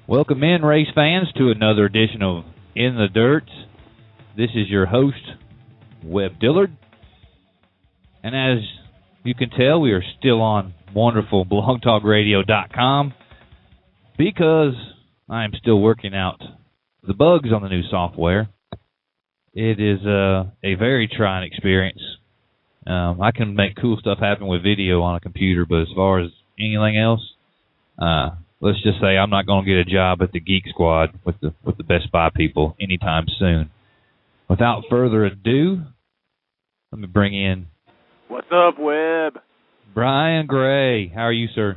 Welcome in, race fans, to another edition of In the Dirt. This is your host, Webb Dillard. And as you can tell, we are still on wonderful blogtalkradio.com because I am still working out the bugs on the new software. It is a very trying experience. I can make cool stuff happen with video on a computer, but as far as anything else, let's just say I'm not going to get a job at the Geek Squad with the Best Buy people anytime soon. Without further ado, let me bring in... What's up, Webb? Brian Gray. How are you, sir?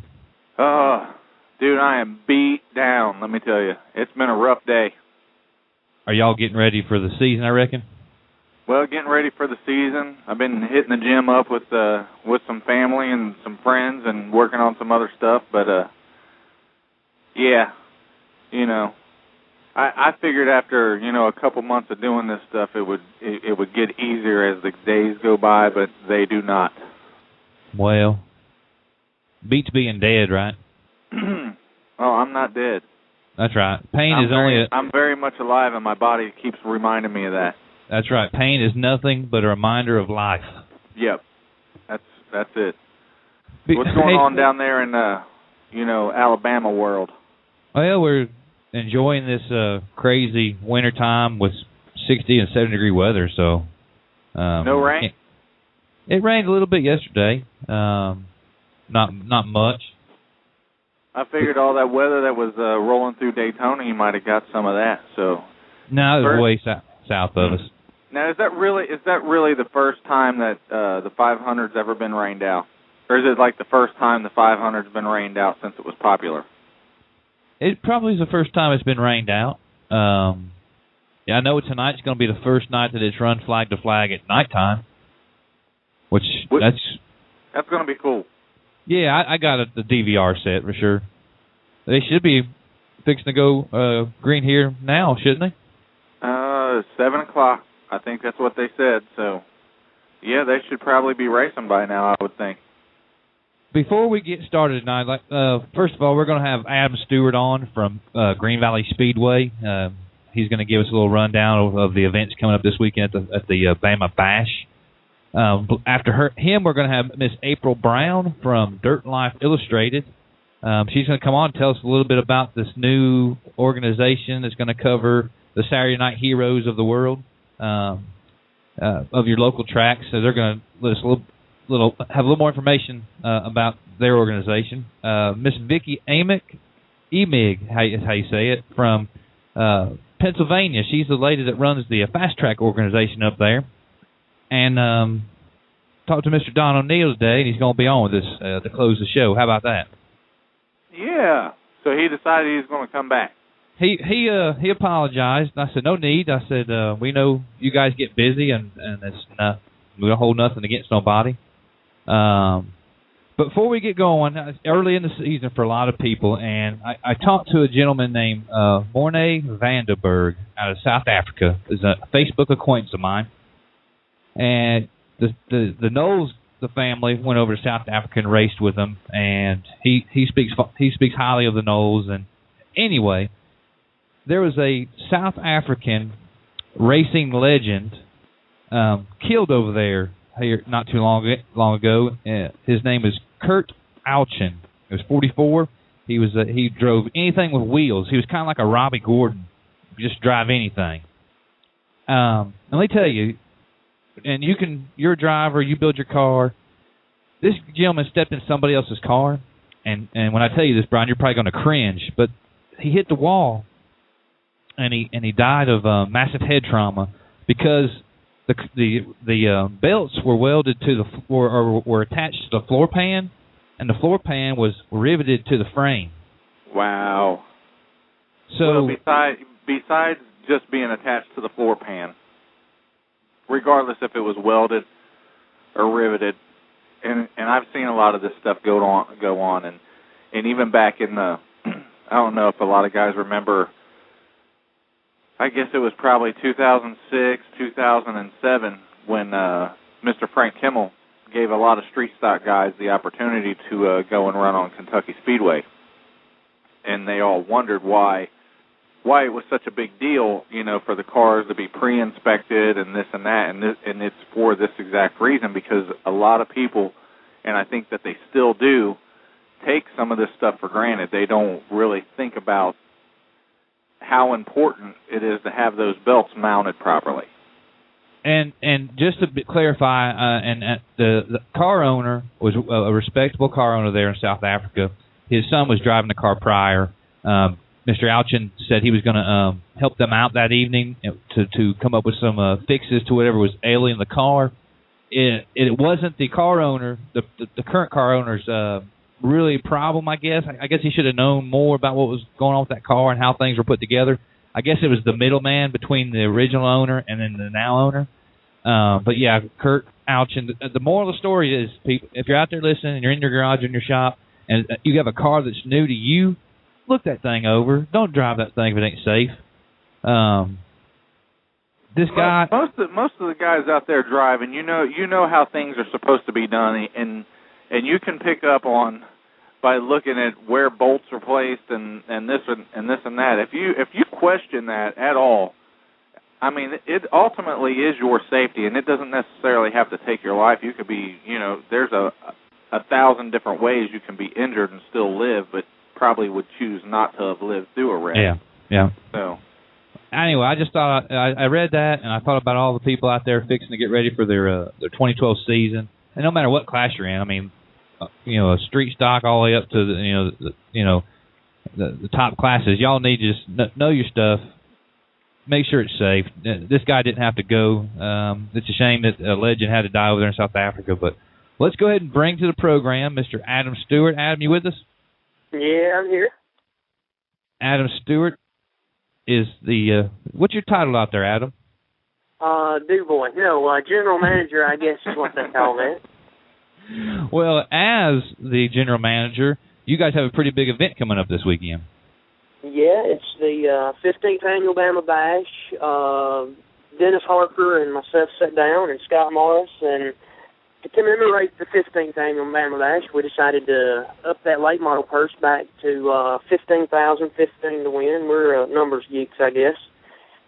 Dude, I am beat down, let me tell you. It's been a rough day. Are y'all getting ready for the season, I reckon? Well, getting ready for the season. I've been hitting the gym up with some family and some friends and working on some other stuff, but yeah, you know, I figured after, a couple months of doing this stuff, it would get easier as the days go by, but they do not. Well, beats being dead, right? Oh, I'm not dead. That's right. I'm very much alive, and my body keeps reminding me of that. That's right. Pain is nothing but a reminder of life. Yep. That's it. What's going on down there in Alabama world? Well, we're enjoying this crazy winter time with 60 and 70 degree weather. So no rain? It rained a little bit yesterday. Not much. I figured all that weather that was rolling through Daytona, you might have got some of that. So no, it was way south of us. Now, is that really the first time that the 500's ever been rained out, or is it like the first time the 500's been rained out since it was popular? It probably is the first time it's been rained out. Yeah, I know tonight's going to be the first night that it's run flag to flag at nighttime, that's going to be cool. Yeah, I got the DVR set for sure. They should be fixing to go green here now, shouldn't they? 7 o'clock. I think that's what they said. So, yeah, they should probably be racing by now, I would think. Before we get started tonight, first of all, we're going to have Adam Stewart on from Green Valley Speedway. He's going to give us a little rundown of the events coming up this weekend at the Bama Bash. After him, we're going to have Miss April Brown from Dirt Life Illustrated. She's going to come on and tell us a little bit about this new organization that's going to cover the Saturday Night Heroes of the world, of your local tracks. So they're going to let us have a little more information about their organization. Miss Vicki Emig, how you say it, from Pennsylvania. She's the lady that runs the Fast Track organization up there. And talked to Mr. Don O'Neill today, and he's going to be on with us to close the show. How about that? Yeah. So he decided he's going to come back. He apologized. I said, no need. I said, we know you guys get busy, and we don't hold nothing against nobody. But before we get going, early in the season for a lot of people, and I talked to a gentleman named Morne Vandenberg out of South Africa. He's a Facebook acquaintance of mine. And the Knowles, the family, went over to South Africa and raced with them, and he speaks highly of the Knowles. And anyway, there was a South African racing legend killed over there here not too long ago. His name is Kurt Alchin. He was 44. He drove anything with wheels. He was kind of like a Robbie Gordon, just drive anything. And let me tell you. And you're a driver, you build your car. This gentleman stepped in somebody else's car, and when I tell you this, Brian, you're probably going to cringe, but he hit the wall, and he died of massive head trauma because the belts were welded to the floor, or were attached to the floor pan, and the floor pan was riveted to the frame. Wow. So besides just being attached to the floor pan, regardless if it was welded or riveted, and I've seen a lot of this stuff go on, and even back in the, I don't know if a lot of guys remember, I guess it was probably 2006, 2007, when Mr. Frank Kimmel gave a lot of street stock guys the opportunity to go and run on Kentucky Speedway. and they all wondered why it was such a big deal, for the cars to be pre-inspected and this and that, and it's for this exact reason, because a lot of people, and I think that they still do, take some of this stuff for granted. They don't really think about how important it is to have those belts mounted properly. And just to clarify, the car owner was a respectable car owner there in South Africa. His son was driving the car prior. Mr. Alchin said he was going to help them out that evening to come up with some fixes to whatever was ailing the car. It wasn't the car owner, the current car owner's really problem, I guess. I guess he should have known more about what was going on with that car and how things were put together. I guess it was the middleman between the original owner and then the now owner. But yeah, Kurt Alchin. The moral of the story is, people, if you're out there listening and you're in your garage or in your shop and you have a car that's new to you, look that thing over. Don't drive that thing if it ain't safe. This guy. Most of the guys out there driving, you know how things are supposed to be done, and you can pick up on by looking at where bolts are placed and this and that. If you question that at all, I mean, it ultimately is your safety, and it doesn't necessarily have to take your life. You could be, there's a 1,000 different ways you can be injured and still live, but probably would choose not to have lived through a wreck. Yeah. So anyway, I just thought I read that, and I thought about all the people out there fixing to get ready for their 2012 season, and no matter what class you're in, I mean, a street stock all the way up to the top classes. Y'all need to just know your stuff. Make sure it's safe. This guy didn't have to go. It's a shame that a legend had to die over there in South Africa. But let's go ahead and bring to the program Mr. Adam Stewart. Adam, you with us? Yeah, I'm here. Adam Stewart is the what's your title out there, Adam? Do-boy. No, general manager, I guess is what they call that. Well, as the general manager, you guys have a pretty big event coming up this weekend. Yeah, it's the 15th annual Bama Bash. Dennis Harper and myself sat down, and Scott Morris, and to commemorate the 15th annual Bama Bash, we decided to up that late model purse back to $15,015 to win. We're numbers geeks, I guess,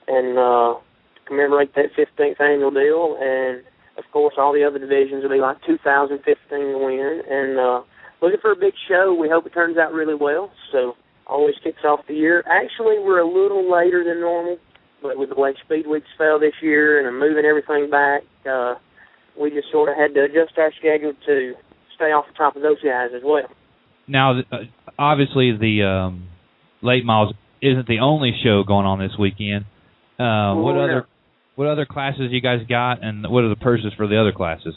and to commemorate that 15th annual deal, and of course, all the other divisions will be like $2,015 to win, and looking for a big show. We hope it turns out really well, so always kicks off the year. Actually, we're a little later than normal, but with the way Speed Weeks fell this year and moving everything back, we just sort of had to adjust our schedule to stay off the top of those guys as well. Now, obviously, the late models isn't the only show going on this weekend. What other classes you guys got, and what are the purses for the other classes?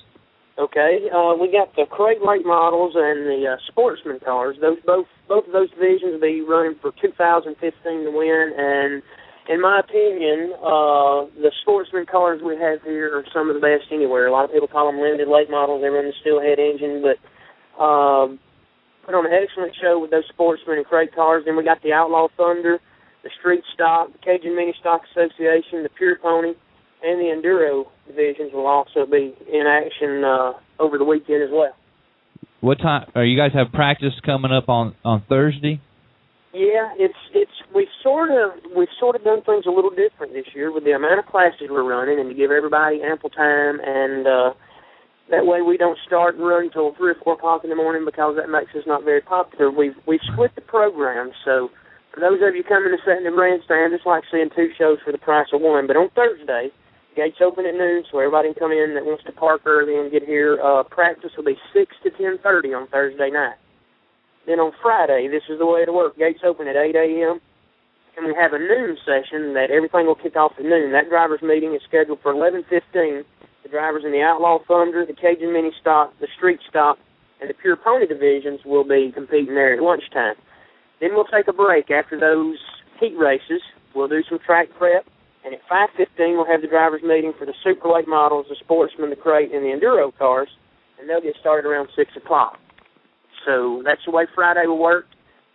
Okay, we got the crate late models and the sportsman cars. Both of those divisions will be running for $2,015 to win. And in my opinion, the sportsman cars we have here are some of the best anywhere. A lot of people call them limited late models. They run the steelhead engine, but put on an excellent show with those sportsman and crate cars. Then we got the Outlaw Thunder, the Street Stock, the Cajun Mini Stock Association, the Pure Pony, and the Enduro divisions will also be in action over the weekend as well. What time? Are you guys have practice coming up on Thursday? Yeah, we've sort of done things a little different this year with the amount of classes we're running, and to give everybody ample time, and that way we don't start and run until 3 or 4 o'clock in the morning, because that makes us not very popular. We've split the program, so for those of you coming to sit in the grandstand, it's like seeing 2 shows for the price of 1. But on Thursday, gates open at noon, so everybody can come in that wants to park early and get here. Practice will be 6 to 10:30 on Thursday night. Then on Friday, this is the way it'll work. Gates open at 8 a.m., and we have a noon session that everything will kick off at noon. That driver's meeting is scheduled for 11:15. The drivers in the Outlaw Thunder, the Cajun Mini Stock, the Street Stock, and the Pure Pony divisions will be competing there at lunchtime. Then we'll take a break after those heat races. We'll do some track prep. And at 5:15, we'll have the drivers' meeting for the super late models, the sportsman, the crate, and the enduro cars, and they'll get started around 6 o'clock. So that's the way Friday will work.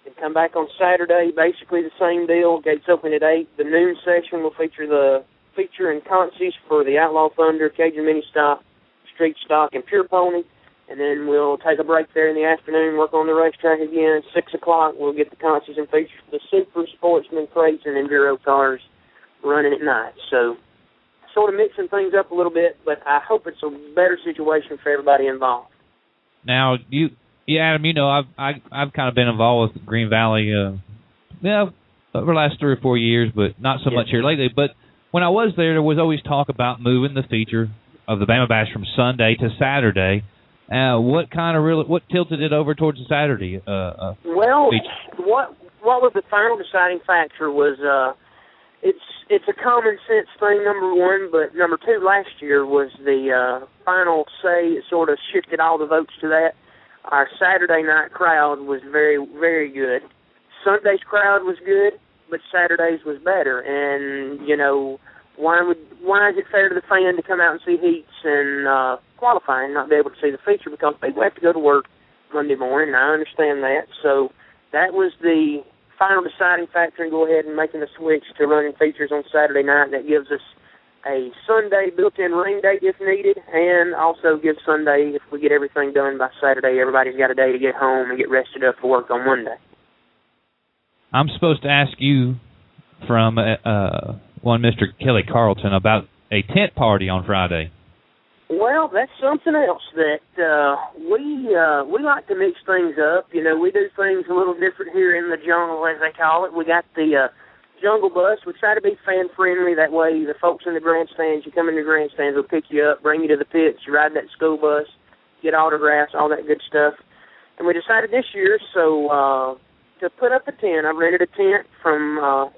And come back on Saturday, basically the same deal. Gates open at 8. The noon session will feature the feature and consies for the Outlaw Thunder, Cajun Mini Stock, Street Stock, and Pure Pony. and then we'll take a break there in the afternoon, work on the racetrack again. 6 o'clock, we'll get the contests and features for the super sportsman, crates, and enduro cars running at night. So sort of mixing things up a little bit, but I hope it's a better situation for everybody involved. Now, Adam, you know, I've kind of been involved with Green Valley, over the last 3 or 4 years, but not so much here lately. But when I was there was always talk about moving the feature of the Bama Bash from Sunday to Saturday. What tilted it over towards the Saturday? Feature? What was the final deciding factor was it's a common sense thing, number one, but number two, last year was the final say. It sort of shifted all the votes to that. Our Saturday night crowd was very, very good. Sunday's crowd was good, but Saturday's was better. And, you know, why is it fair to the fan to come out and see heats and qualifying, not be able to see the feature because people have to go to work Monday morning, and I understand that. So that was the final deciding factor in go ahead and making the switch to running features on Saturday night. That gives us a Sunday built-in rain date if needed, and also gives Sunday, if we get everything done by Saturday, everybody's got a day to get home and get rested up for work on Monday. I'm supposed to ask you from one Mr. Kelly Carlton about a tent party on Friday. Well, that's something else that we like to mix things up. You know, we do things a little different here in the jungle, as they call it. We got the jungle bus. We try to be fan-friendly. That way the folks in the grandstands, you come in the grandstands, will pick you up, bring you to the pits, you ride that school bus, get autographs, all that good stuff. And we decided this year, so to put up a tent, I rented a tent from a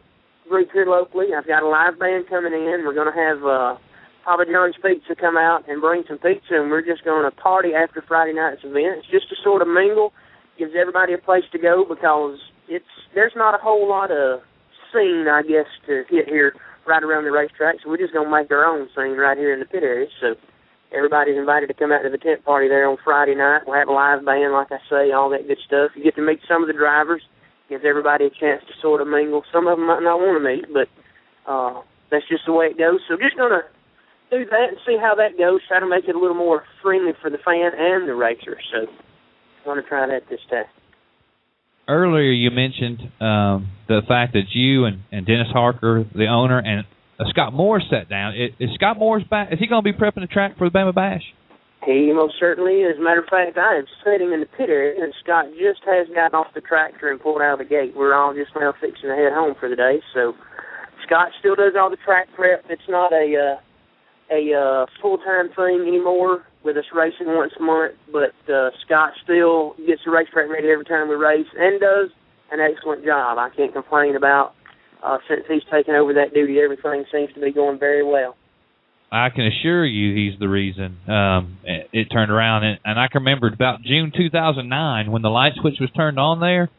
group here locally. I've got a live band coming in. We're going to have Papa John's Pizza come out and bring some pizza, and we're just going to party after Friday night's event. It's just to sort of mingle, gives everybody a place to go because there's not a whole lot of scene, I guess, to hit here right around the racetrack, so we're just going to make our own scene right here in the pit area. So everybody's invited to come out to the tent party there on Friday night. We'll have a live band, like I say, all that good stuff. You get to meet some of the drivers, gives everybody a chance to sort of mingle. Some of them might not want to meet, but that's just the way it goes. So just going to do that and see how that goes, try to make it a little more friendly for the fan and the racer. So I'm going to try that this time. Earlier you mentioned the fact that you and Dennis Harker, the owner, and Scott Moore sat down. Is Scott Moore's back? Is he going to be prepping the track for the Bama Bash? He most certainly is. As a matter of fact, I am sitting in the pit area, and Scott just has gotten off the tractor and pulled out of the gate. We're all just now fixing to head home for the day. So Scott still does all the track prep. It's not a full-time thing anymore with us racing once a month, but Scott still gets the racetrack ready every time we race and does an excellent job. I can't complain about since he's taken over that duty. Everything seems to be going very well. I can assure you he's the reason it turned around. And I can remember about June 2009 when the light switch was turned on there.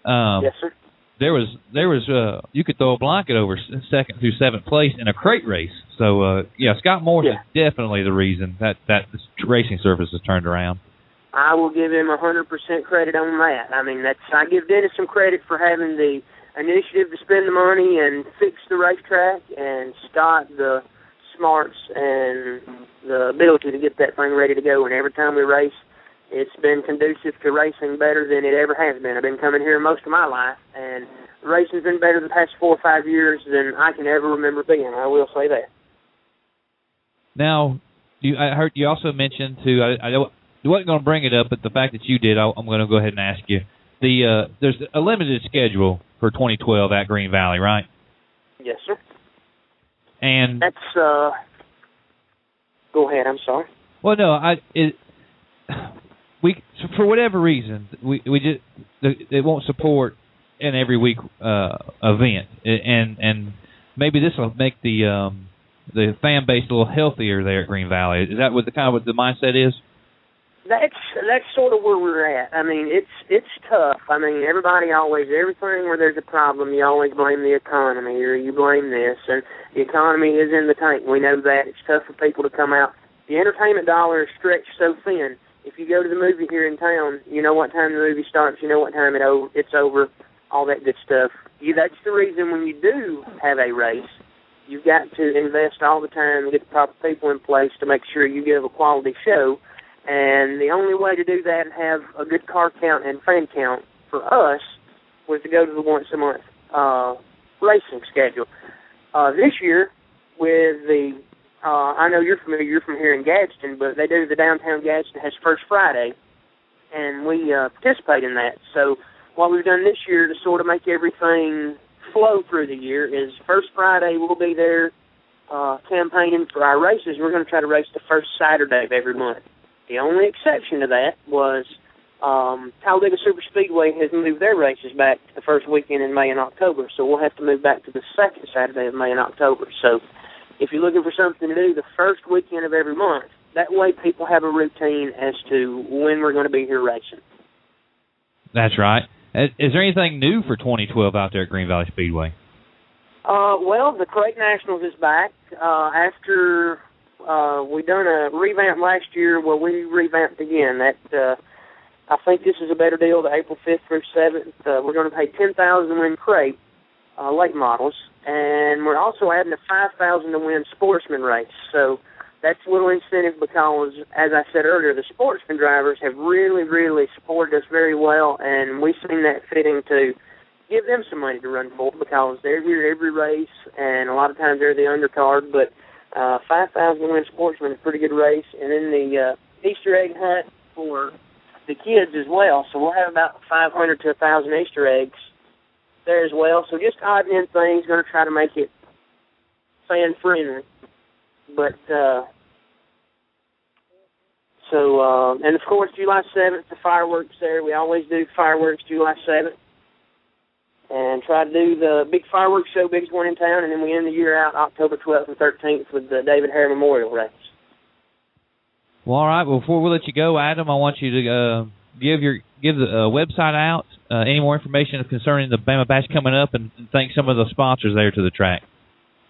Yes, sir. There was you could throw a blanket over second through seventh place in a crate race. So Scott Morse is definitely the reason that this racing surface has turned around. I will give him 100% credit on that. I mean, I give Dennis some credit for having the initiative to spend the money and fix the racetrack, and Scott the smarts and the ability to get that thing ready to go. And every time we race, it's been conducive to racing better than it ever has been. I've been coming here most of my life, and racing's been better the past 4 or 5 years than I can ever remember being. I will say that. Now, I heard you also mentioned, too, I wasn't going to bring it up, but the fact that you did, I'm going to go ahead and ask you. There's a limited schedule for 2012 at Green Valley, right? Yes, sir. And that's, go ahead, I'm sorry. Well, no, for whatever reason, we just it won't support an every week event, and maybe this will make the fan base a little healthier there at Green Valley. Is that what the mindset is? That's sort of where we're at. I mean, it's tough. I mean, everything where there's a problem, you always blame the economy or you blame this, and the economy is in the tank. We know that. It's tough for people to come out. The entertainment dollar is stretched so thin. If you go to the movie here in town, you know what time the movie starts, you know what time it's over, all that good stuff. That's the reason when you do have a race, you've got to invest all the time and get the proper people in place to make sure you give a quality show. And the only way to do that and have a good car count and fan count for us was to go to the once-a-month racing schedule. This year, with the, I know you're familiar, you're from here in Gadsden, but they do the downtown Gadsden has First Friday, and we participate in that. So what we've done this year to sort of make everything flow through the year is First Friday we'll be there campaigning for our races. We're going to try to race the first Saturday of every month. The only exception to that was Talladega Superspeedway has moved their races back to the first weekend in May and October, so we'll have to move back to the second Saturday of May and October. So if you're looking for something to do the first weekend of every month, that way people have a routine as to when we're going to be here racing. That's right. Is there anything new for 2012 out there at Green Valley Speedway? Well, the Crate Nationals is back. After we done a revamp last year, well, we revamped again. That I think this is a better deal, the April 5th through 7th. We're going to pay $10,000 to win crate, late models, and we're also adding a $5,000 to win sportsman race. So that's a little incentive because, as I said earlier, the sportsman drivers have really, really supported us very well, and we've seen that fitting to give them some money to run for because they're here every race, and a lot of times they're the undercard, but $5,000 to win sportsman is a pretty good race. And then the Easter egg hunt for the kids as well, so we'll have about 500 to 1,000 Easter eggs there as well. So just odd and end things, going to try to make it fan-friendly. But, and of course, July 7th, the fireworks there. We always do fireworks July 7th. And try to do the big fireworks show, biggest one in town, and then we end the year out October 12th and 13th with the David Hare Memorial Race. Well, all right. Well, before we let you go, Adam, I want you to give the website out, any more information concerning the Bama Bash coming up, and thank some of the sponsors there to the track.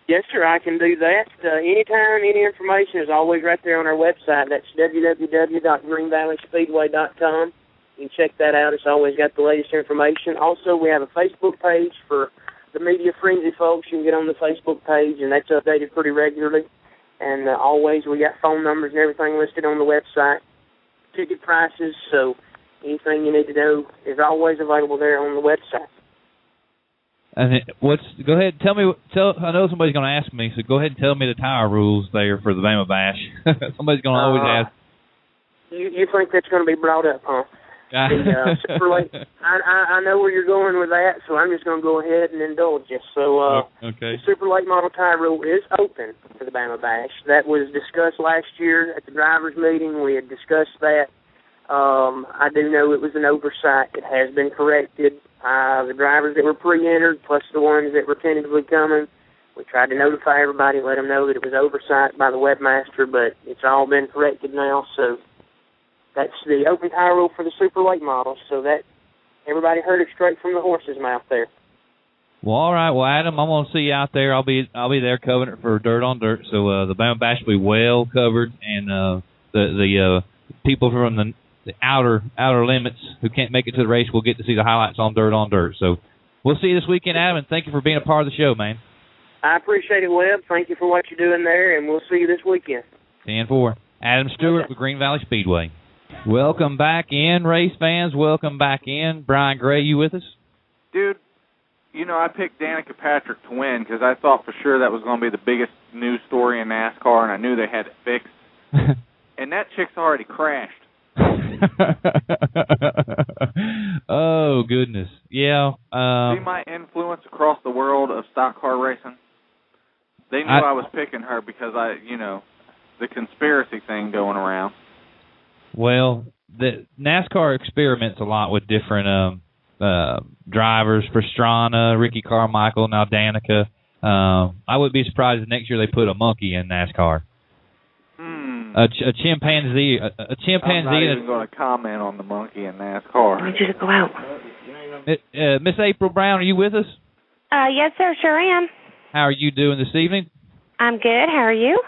Yes, sir, I can do that. Anytime, any information is always right there on our website. That's www.greenvalleyspeedway.com. You can check that out. It's always got the latest information. Also, we have a Facebook page for the Media Frenzy folks. You can get on the Facebook page, and that's updated pretty regularly. And always we got phone numbers and everything listed on the website, ticket prices, so anything you need to know is always available there on the website. And go ahead and tell me. I know somebody's going to ask me, so go ahead and tell me the tire rules there for the Bama Bash. Somebody's going to always ask. You think that's going to be brought up, huh? Super late. I know where you're going with that, so I'm just going to go ahead and indulge you. So okay. The super late model tire rule is open for the Bama Bash. That was discussed last year at the drivers' meeting. We had discussed that. I do know it was an oversight. It has been corrected. The drivers that were pre-entered, plus the ones that were tentatively coming, we tried to notify everybody, let them know that it was oversight by the webmaster, but it's all been corrected now, so that's the open tire rule for the super late models, so that everybody heard it straight from the horse's mouth there. Well, all right. Well, Adam, I'm going to see you out there. I'll be there covering it for Dirt on Dirt, so the Bama Bash will be well covered, and the people from the outer limits who can't make it to the race will get to see the highlights on Dirt. So we'll see you this weekend, Adam, and thank you for being a part of the show, man. I appreciate it, Webb. Thank you for what you're doing there, and we'll see you this weekend. 10-4. Adam Stewart with Green Valley Speedway. Welcome back in, race fans. Welcome back in. Brian Gray, you with us? Dude, I picked Danica Patrick to win because I thought for sure that was going to be the biggest news story in NASCAR, and I knew they had it fixed. And that chick's already crashed. Oh, goodness. Yeah. See my influence across the world of stock car racing? They knew I was picking her because the conspiracy thing going around. Well, the NASCAR experiments a lot with different drivers. Pastrana, Ricky Carmichael, now Danica. I wouldn't be surprised if next year they put a monkey in NASCAR. A chimpanzee. A chimpanzee. I'm not even going to comment on the monkey in NASCAR. I need you to go out. Miss April Brown, are you with us? Yes, sir. Sure am. How are you doing this evening? I'm good. How are you?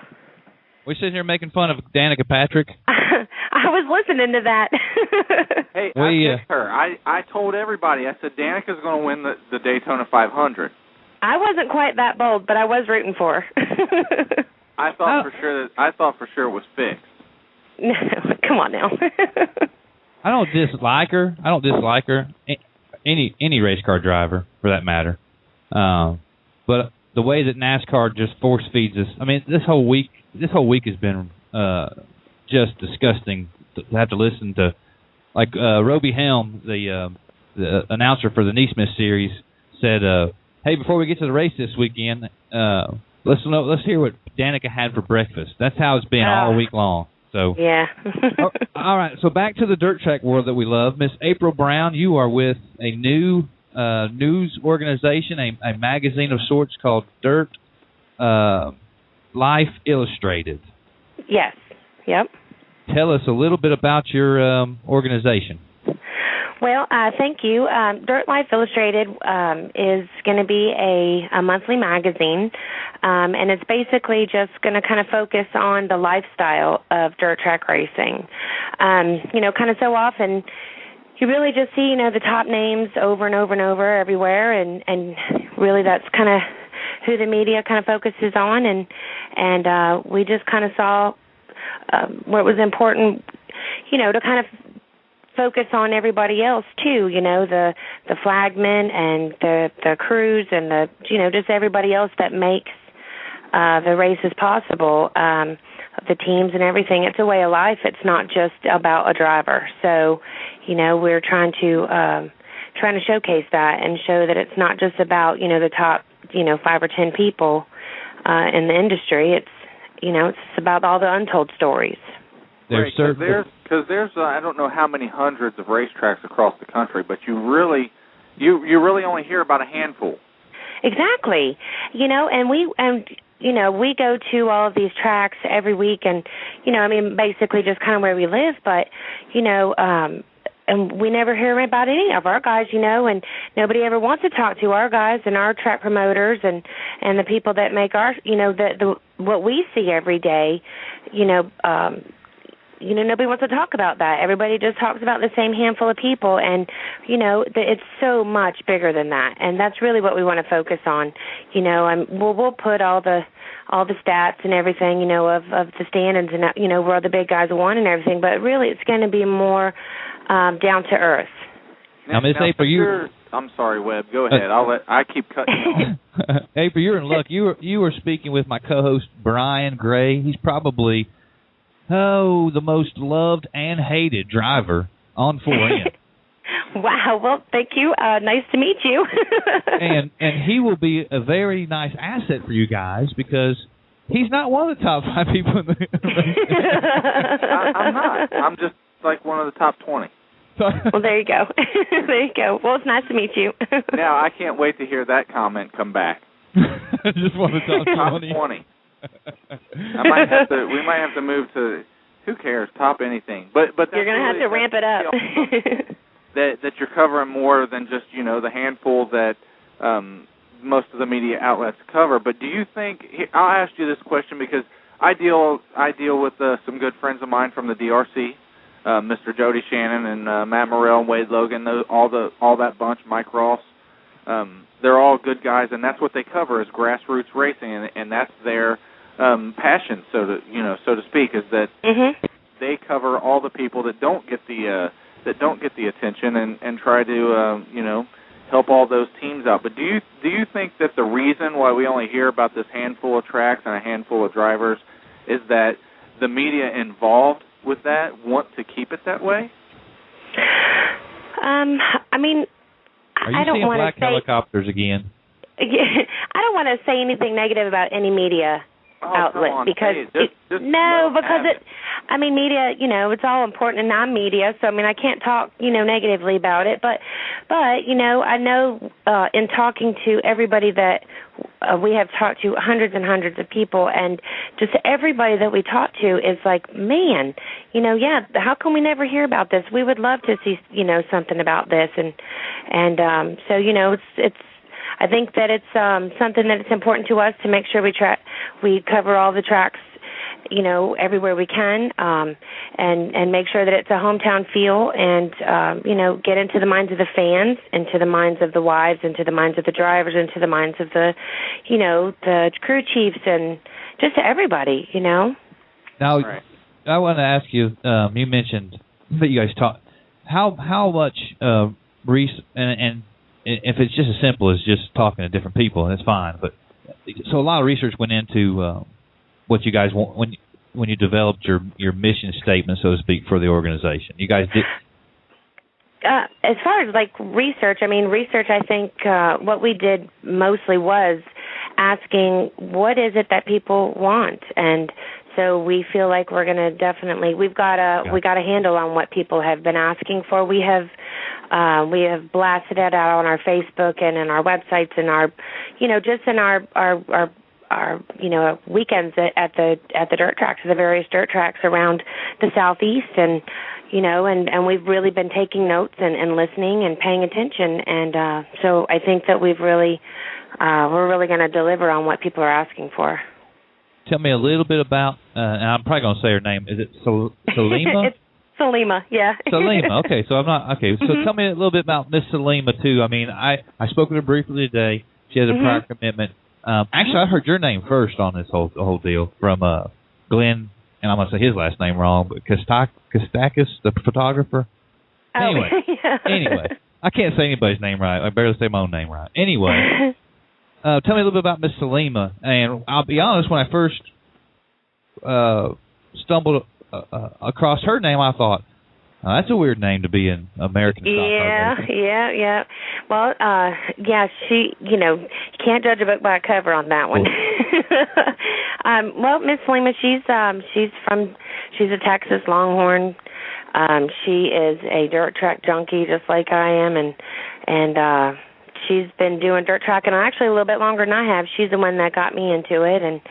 We're sitting here making fun of Danica Patrick. I was listening to that. Hey, I picked her. I told everybody. I said Danica's going to win the Daytona 500. I wasn't quite that bold, but I was rooting for her. I thought for sure it was fixed. No, Come on now. I don't dislike her. Any race car driver, for that matter. But the way that NASCAR just force feeds us. I mean, this whole week has been just disgusting to have to listen to. Like Roby Helm, the announcer for the Neesmith Series, said, "Hey, before we get to the race this weekend, let's hear what Danica had for breakfast." That's how it's been all week long. So yeah. All right. So back to the dirt track world that we love. Miss April Brown, you are with a new news organization, a magazine of sorts called Dirt Life Illustrated. Yes. Yep. Tell us a little bit about your organization. Well, thank you. Dirt Life Illustrated is going to be a monthly magazine, and it's basically just going to kind of focus on the lifestyle of dirt track racing. Kind of so often you really just see, the top names over and over and over everywhere, and really that's kind of who the media kind of focuses on, and we just kind of saw what was important, to kind of focus on everybody else too, the flagmen and the crews and just everybody else that makes the races possible, the teams and everything. It's a way of life. It's not just about a driver. So, we're trying to showcase that and show that it's not just about, the top, 5 or 10 people in the industry. It's, it's about all the untold stories. Because there's I don't know how many hundreds of racetracks across the country, but you really only hear about a handful. Exactly. And we go to all of these tracks every week, and basically just kind of where we live, but and we never hear about any of our guys, and nobody ever wants to talk to our guys and our track promoters and the people that make our, the what we see every day, nobody wants to talk about that. Everybody just talks about the same handful of people, and, it's so much bigger than that. And that's really what we want to focus on, and we'll put all the stats and everything, of the standings and, where the big guys won and everything, but really it's going to be more down to earth. Now, Miss April, I'm sorry, Webb. Go ahead. I keep cutting you off. April, you're in luck. You were speaking with my co-host, Brian Gray. He's probably the most loved and hated driver on 4N. Wow. Well, thank you. Nice to meet you. and he will be a very nice asset for you guys because he's not one of the top 5 people in the I'm not. I'm just like one of the top 20. Well, there you go. There you go. Well, it's nice to meet you. Now, I can't wait to hear that comment come back. Just one of the top 20. Top 20. We might have to move to, who cares, top anything. But you're going to have to ramp it up. that you're covering more than just, the handful that most of the media outlets cover. But do you think, I'll ask you this question because I deal with some good friends of mine from the DRC, Mr. Jody Shannon and Matt Morrell and Wade Logan, all that bunch, Mike Ross. They're all good guys, and that's what they cover is grassroots racing, and that's their passion, so to speak, is that they cover all the people that don't get the attention and try to help all those teams out. But do you think that the reason why we only hear about this handful of tracks and a handful of drivers is that the media involved with that want to keep it that way? Are you seeing black helicopters again? I don't want to say anything negative about any media outlet because media, it's all important, and I'm media, so I can't talk, negatively about it. But I know in talking to everybody that we have talked to, hundreds and hundreds of people, and just everybody that we talk to is like, man, how can we never hear about this? We would love to see, something about this, and so it's. I think that it's something that it's important to us to make sure we cover all the tracks, everywhere we can, and make sure that it's a hometown feel, and get into the minds of the fans, into the minds of the wives, into the minds of the drivers, into the minds of the, the crew chiefs, and just everybody, Now, right. I want to ask you. You mentioned that you guys talk. How much and if it's just as simple as just talking to different people, that's fine. But so a lot of research went into what you guys want when you developed your mission statement, so to speak, for the organization. You guys did. As far as like research, I think what we did mostly was asking what is it that people want, and so we feel like we're going to definitely we got a handle on what people have been asking for. We have blasted it out on our Facebook and in our websites and our just in our weekends at the dirt tracks, the various dirt tracks around the southeast, and and we've really been taking notes and listening and paying attention, and so I think that we're really going to deliver on what people are asking for. Tell me a little bit about, and I'm probably going to say her name. Is it Salima? It's Salima, yeah. Salima. Okay, so I'm not okay. So tell me a little bit about Miss Salima too. I mean, I spoke with her briefly today. She has a prior commitment. Actually, I heard your name first on this whole deal from Glenn, and I'm going to say his last name wrong, but Kostakis, the photographer. Anyway, I can't say anybody's name right. I barely say my own name right. Anyway. Tell me a little bit about Miss Salima, and I'll be honest. When I first stumbled across her name, I thought that's a weird name to be in American. Yeah. Well, she. You can't judge a book by a cover on that one. Well, Miss Salima, she's a Texas Longhorn. She is a dirt track junkie, just like I am, and. She's been doing dirt tracking actually a little bit longer than I have. She's the one that got me into it, and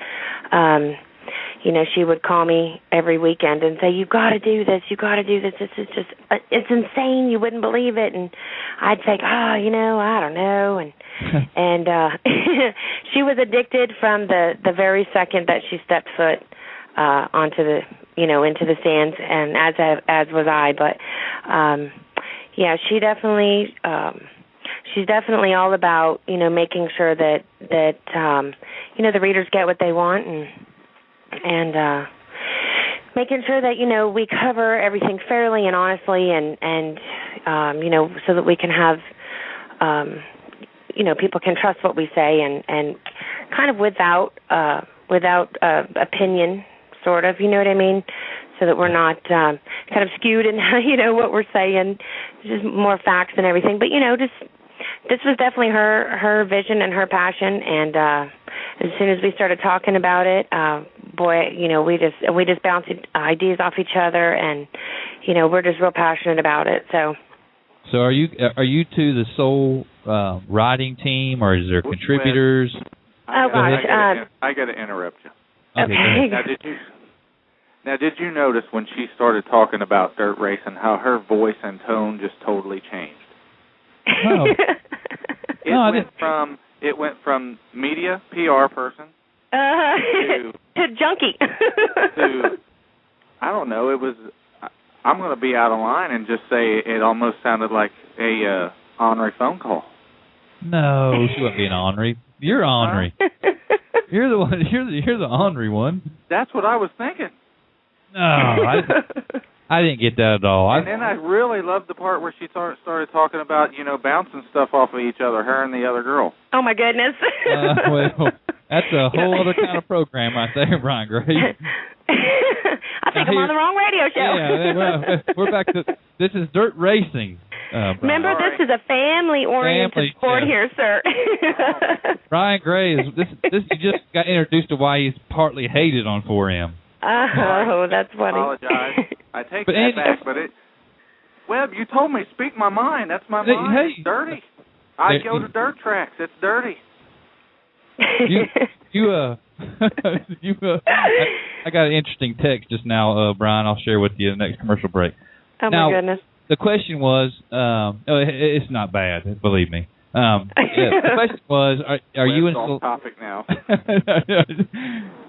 she would call me every weekend and say, "You got to do this. You got to do this. This is just it's insane. You wouldn't believe it." And I'd say, I don't know. And she was addicted from the very second that she stepped foot onto the into the stands, and as was I. But she definitely. She's definitely all about, making sure that the readers get what they want and making sure that, we cover everything fairly and honestly and so that we can have, people can trust what we say and kind of without opinion, sort of, you know what I mean? So that we're not kind of skewed in, what we're saying, just more facts and everything. But, this was definitely her vision and her passion, and as soon as we started talking about it, we just bounced ideas off each other, and we're just real passionate about it. So are you two the sole writing team, or is there contributors? Oh gosh, I got to interrupt you. Okay. Now, did you notice when she started talking about dirt racing how her voice and tone just totally changed? Oh. It went from media PR person to junkie. to I don't know. It was. I'm going to be out of line and just say it almost sounded like a ornery phone call. No, she wasn't being ornery. You're ornery. You're the one. You're the ornery one. That's what I was thinking. No, I didn't get that at all. And then I really loved the part where she started talking about, bouncing stuff off of each other, her and the other girl. Oh, my goodness. Well, that's a whole other kind of program right there, Brian Gray. I think I'm on the wrong radio show. Yeah, well, we're back to, this is dirt racing. Remember, this is a family-oriented sport here, sir. Brian Gray, you just got introduced to why he's partly hated on 4M. Oh, that's funny. I apologize. I take that back, but Webb, you told me, speak my mind. That's my mind. Hey, it's dirty. I go to dirt tracks. It's dirty. I got an interesting text just now, Brian. I'll share with you in the next commercial break. Oh, now, my goodness. The question was, it's not bad, believe me. The question was, are you in... off topic now.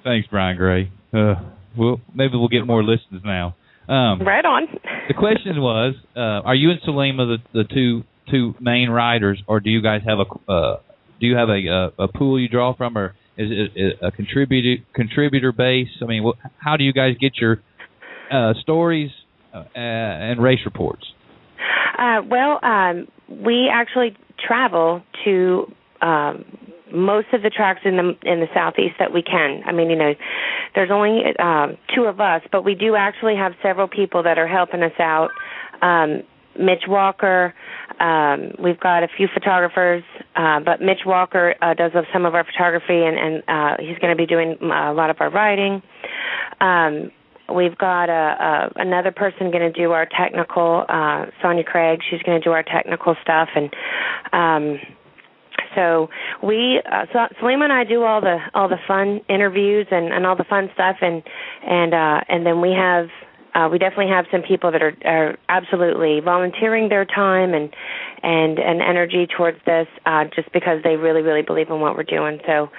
Thanks, Brian Gray. Maybe we'll get more listens now. Right on. The question was, are you and Salima the two main riders, or do you guys have a pool you draw from, or is it a contributor base? I mean, how do you guys get your stories and race reports? We actually travel to most of the tracks in the southeast that we can. I mean, there's only 2 of us, but we do actually have several people that are helping us out. Mitch Walker, we've got a few photographers, but Mitch Walker does some of our photography, and he's going to be doing a lot of our writing. We've got another person going to do our technical, Sonia Craig. She's going to do our technical stuff, and so Salima and I do all the fun interviews and all the fun stuff, and then we definitely have some people that are absolutely volunteering their time and energy towards this, just because they really, really believe in what we're doing. So,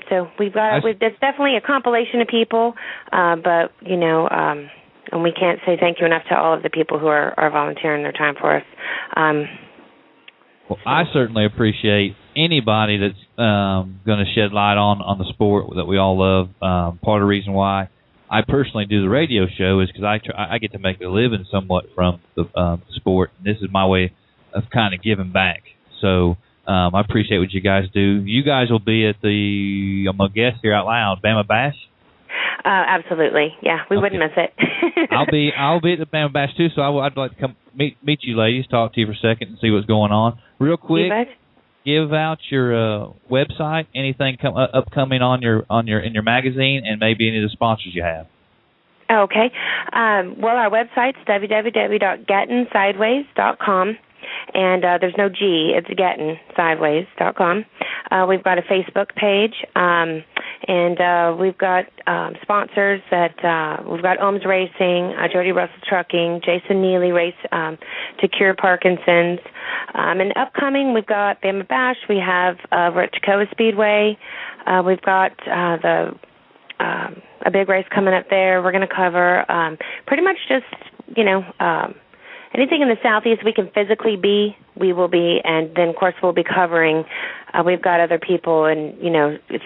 So it's definitely a compilation of people, but and we can't say thank you enough to all of the people who are volunteering their time for us. Well, I certainly appreciate anybody that's going to shed light on the sport that we all love. Part of the reason why I personally do the radio show is because I get to make a living somewhat from the sport. And this is my way of kind of giving back. So I appreciate what you guys do. You guys will be at I'm going to guess here out loud, Bama Bash? Absolutely. Yeah, we wouldn't miss it. I'll be at the Bama Bash too, so I'd like to come meet you ladies, talk to you for a second and see what's going on. Real quick, give out your website, anything upcoming in your magazine, and maybe any of the sponsors you have. Okay. Well, our website's www.gettinsideways.com. And there's no G, it's gettinsideways.com. We've got a Facebook page, and we've got sponsors that we've got Ohms Racing, Jody Russell Trucking, Jason Neely Race to Cure Parkinson's. And upcoming, we've got Bama Bash. We have over at Tacoma Speedway. We've got a big race coming up there. We're going to cover pretty much just, anything in the southeast we can physically be, we will be, and then, of course, we'll be covering. We've got other people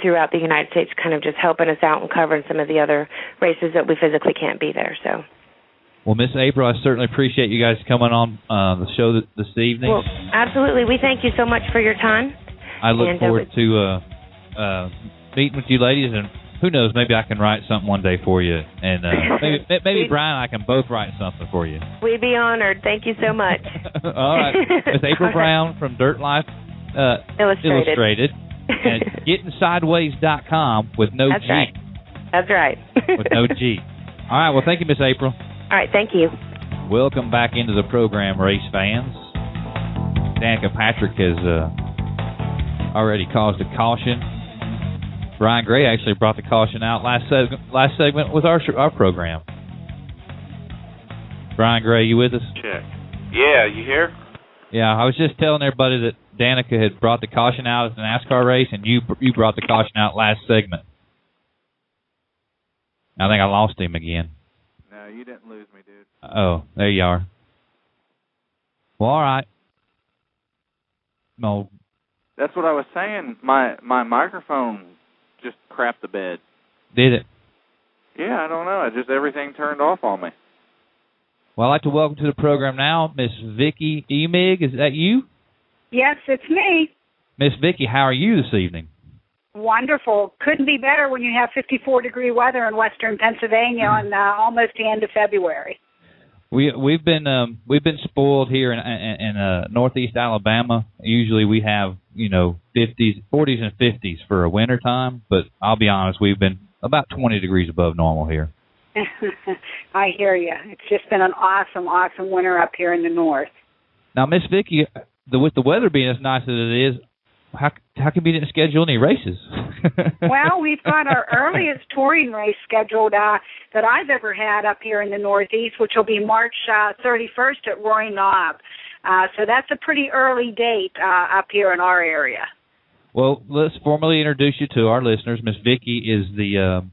throughout the United States kind of just helping us out and covering some of the other races that we physically can't be there. So. Well, Miss April, I certainly appreciate you guys coming on the show this evening. Well, absolutely. We thank you so much for your time. I look forward to meeting with you ladies, and who knows, maybe I can write something one day for you. And maybe Brian and I can both write something for you. We'd be honored. Thank you so much. All right. Miss April Brown from Dirt Life Illustrated. At gettinsideways.com with no That's G. Right. That's right. With no G. All right. Well, thank you, Miss April. All right. Thank you. Welcome back into the program, race fans. Danica Patrick has already caused a caution. Brian Gray actually brought the caution out last segment with our program. Brian Gray, you with us? Check. Yeah, you here? Yeah, I was just telling everybody that Danica had brought the caution out at the NASCAR race, and you brought the caution out last segment. I think I lost him again. No, you didn't lose me, dude. Oh, there you are. Well, all right. No. That's what I was saying. My microphone just crapped the bed. Did it? Yeah, I don't know. Everything turned off on me. Well, I'd like to welcome to the program now Miss Vicki Emig. Is that you? Yes, it's me. Miss Vicki, how are you this evening? Wonderful. Couldn't be better when you have 54-degree weather in western Pennsylvania on almost the end of February. We've been spoiled here in northeast Alabama. Usually we have 40s and 50s for a winter time, but I'll be honest, we've been about 20 degrees above normal here. I hear you. It's just been an awesome winter up here in the north. Now, Miss Vicki, with the weather being as nice as it is, how come you didn't schedule any races? Well, we've got our earliest touring race scheduled that I've ever had up here in the Northeast, which will be March 31st at Roy Knob. So that's a pretty early date up here in our area. Well, let's formally introduce you to our listeners. Miss Vicki is the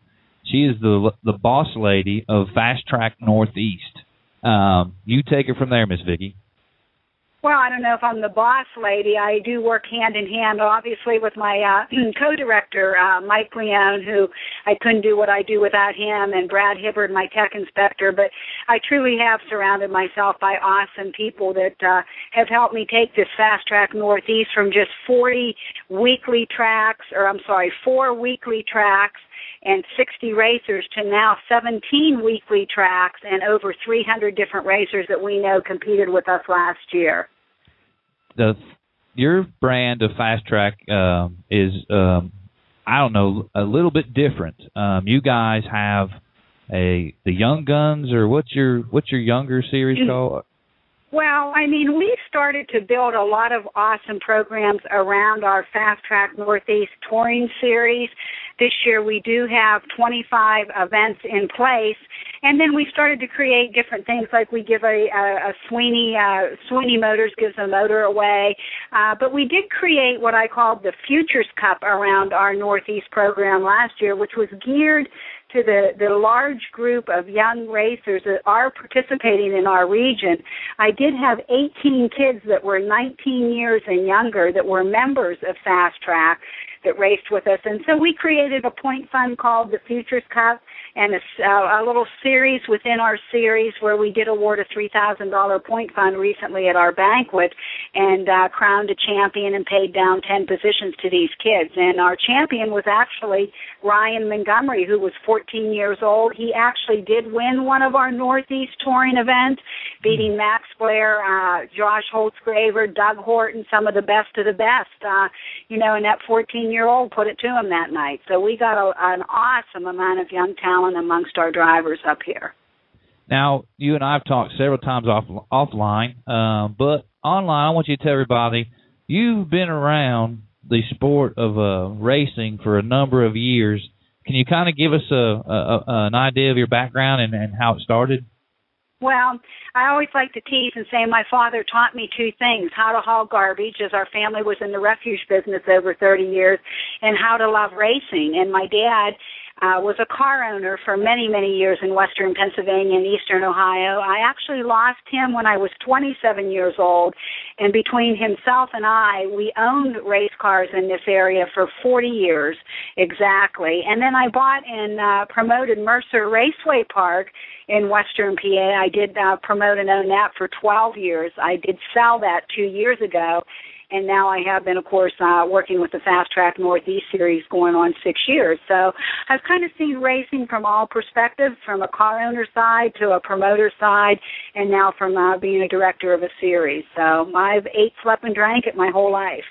boss lady of Fast Track Northeast. You take it from there, Miss Vicki. Well, I don't know if I'm the boss lady. I do work hand in hand, obviously, with my co-director, Mike Leone, who I couldn't do what I do without him, and Brad Hibbard, my tech inspector. But I truly have surrounded myself by awesome people that have helped me take this Fast Track Northeast from just 4 weekly tracks and 60 racers to now 17 weekly tracks and over 300 different racers that we know competed with us last year. Your brand of Fast Track is, I don't know, a little bit different. You guys have the Young Guns, or what's your younger series called? Well, I mean, we started to build a lot of awesome programs around our Fast Track Northeast touring series. This year we do have 25 events in place, and then we started to create different things, like we give a Sweeney Motors gives a motor away, but we did create what I called the Futures Cup around our Northeast program last year, which was geared to the large group of young racers that are participating in our region. I did have 18 kids that were 19 years and younger that were members of Fast Track that raced with us. And so we created a point fund called the Futures Cup, and a little series within our series where we did award a $3,000 point fund recently at our banquet, and crowned a champion and paid down 10 positions to these kids. And our champion was actually Ryan Montgomery, who was 14 years old. He actually did win one of our Northeast touring events, beating Max Blair, Josh Holtzgraver, Doug Horton, some of the best of the best. And that 14-year-old put it to him that night. So we got an awesome amount of young talent amongst our drivers up here. Now, you and I have talked several times offline, but online, I want you to tell everybody, you've been around the sport of racing for a number of years. Can you kind of give us an idea of your background and how it started? Well, I always like to tease and say my father taught me two things: how to haul garbage, as our family was in the refuge business over 30 years, and how to love racing. And my dad was a car owner for many, many years in western Pennsylvania and eastern Ohio. I actually lost him when I was 27 years old, and between himself and I, we owned race cars in this area for 40 years exactly. And then I bought and promoted Mercer Raceway Park in western PA. I did promote and own that for 12 years. I did sell that 2 years ago, and now I have been, of course, working with the Fast Track Northeast Series going on 6 years. So I've kind of seen racing from all perspectives, from a car owner side to a promoter side, and now from being a director of a series. So I've ate, slept, and drank it my whole life.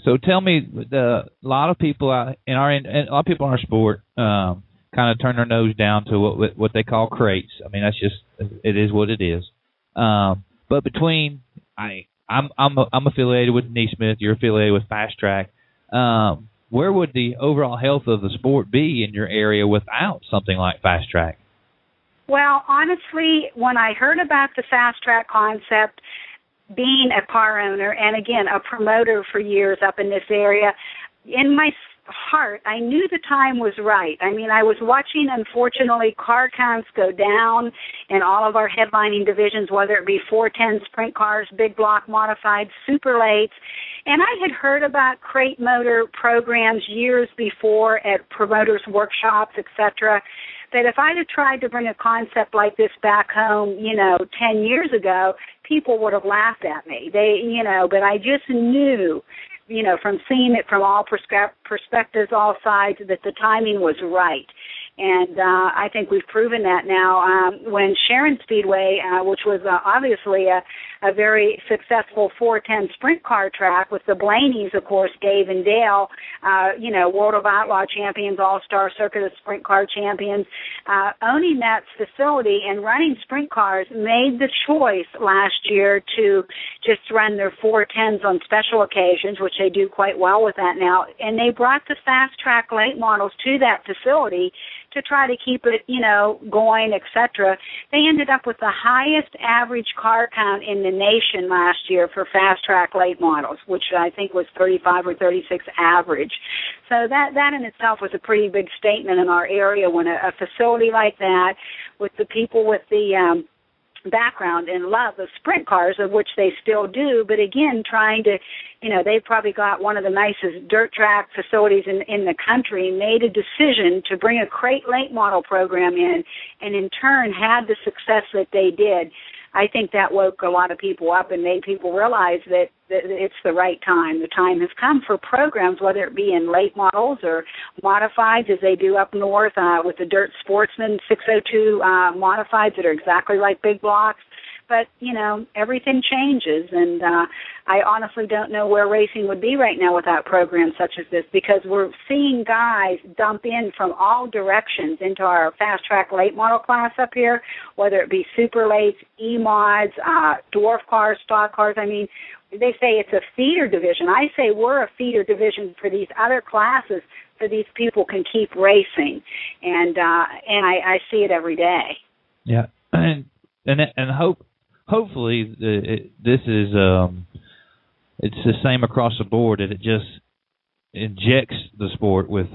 So tell me, a lot of people in our sport kind of turn their nose down to what they call crates. I mean, it is what it is. But between I'm affiliated with Neesmith. You're affiliated with Fast Track. Where would the overall health of the sport be in your area without something like Fast Track? Well, honestly, when I heard about the Fast Track concept, being a car owner and, again, a promoter for years up in this area, in my heart, I knew the time was right. I mean, I was watching, unfortunately, car counts go down in all of our headlining divisions, whether it be 410 sprint cars, big block modified, super lates. And I had heard about crate motor programs years before at promoters' workshops, etc., that if I'd have tried to bring a concept like this back home, 10 years ago, people would have laughed at me. But I just knew, from seeing it from all perspectives, all sides, that the timing was right. And I think we've proven that now. When Sharon Speedway, which was obviously a very successful 410 sprint car track with the Blaneys, of course, Dave and Dale, World of Outlaw champions, All-Star Circuit of Sprint Car champions, owning that facility and running sprint cars, made the choice last year to just run their 410s on special occasions, which they do quite well with that now. And they brought the Fast Track late models to that facility to try to keep it, going, etc. They ended up with the highest average car count in the nation last year for Fast Track late models, which I think was 35 or 36 average. So that in itself was a pretty big statement in our area when a facility like that, with the people with the background and love of sprint cars, of which they still do, but again, trying to, they've probably got one of the nicest dirt track facilities in the country, made a decision to bring a crate late model program in, and in turn had the success that they did. I think that woke a lot of people up and made people realize that it's the right time. The time has come for programs, whether it be in late models or modifieds, as they do up north with the Dirt Sportsman 602 modifieds that are exactly like big blocks. But, everything changes, and I honestly don't know where racing would be right now without programs such as this, because we're seeing guys dump in from all directions into our fast-track late model class up here, whether it be super lates, E-mods, dwarf cars, stock cars. I mean, they say it's a feeder division. I say we're a feeder division for these other classes so these people can keep racing, and I see it every day. Yeah, and hopefully this is it's the same across the board, that it just injects the sport with